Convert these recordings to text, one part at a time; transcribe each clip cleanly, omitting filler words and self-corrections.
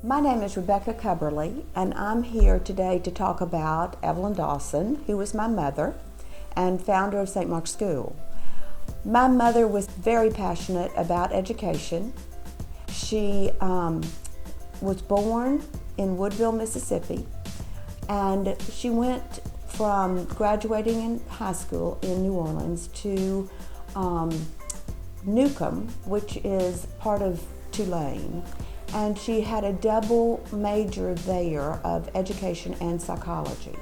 My name is Rebecca Cubberly, and I'm here today to talk about Evelyn Dawson, who was my mother and founder of St. Mark's School. My mother was very passionate about education. She was born in Woodville, Mississippi, and she went from graduating in high school in New Orleans to Newcomb, which is part of Tulane. And she had a double major there of education and psychology.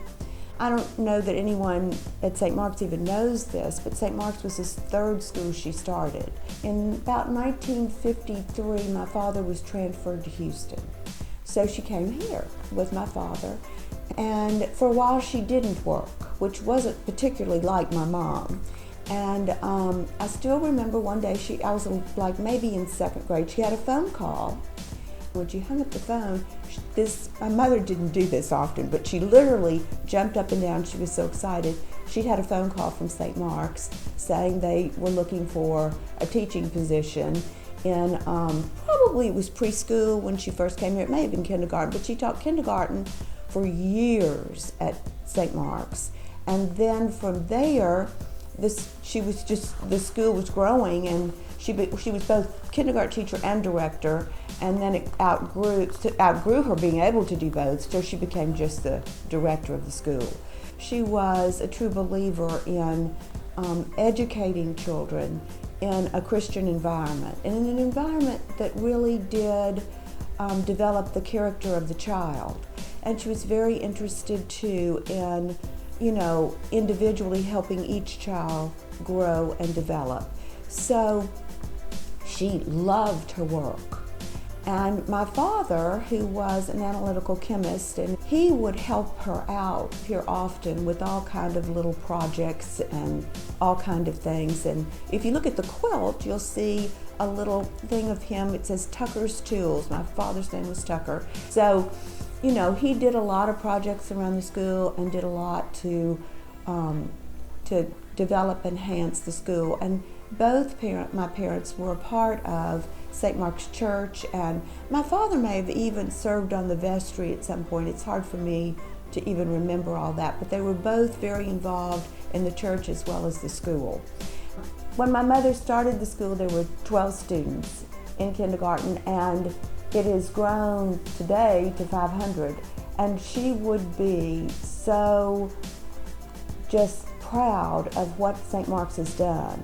I don't know that anyone at St. Mark's even knows this, but St. Mark's was the third school she started. In about 1953, my father was transferred to Houston. So she came here with my father. And for a while she didn't work, which wasn't particularly like my mom. And I still remember one day, I was like maybe in second grade, she had a phone call. When she hung up the phone, my mother didn't do this often, but she literally jumped up and down. She was so excited. She'd had a phone call from St. Mark's saying they were looking for a teaching position in, probably it was preschool when she first came here. It may have been kindergarten, but she taught kindergarten for years at St. Mark's. And then from there, the school was growing, and she was both kindergarten teacher and director, and then it outgrew her being able to do both, so she became just the director of the school. She was a true believer in educating children in a Christian environment, and in an environment that really did develop the character of the child. And she was very interested too in, individually helping each child grow and develop. So she loved her work. And my father, who was an analytical chemist, and he would help her out here often with all kind of little projects and all kind of things. And if you look at the quilt, you'll see a little thing of him. It says Tucker's Tools. My father's name was Tucker. So, he did a lot of projects around the school and did a lot to develop and enhance the school. And both my parents were a part of St. Mark's Church, and my father may have even served on the vestry at some point. It's hard for me to even remember all that, but they were both very involved in the church as well as the school. When my mother started the school, there were 12 students in kindergarten, and it has grown today to 500, and she would be so just proud of what St. Mark's has done.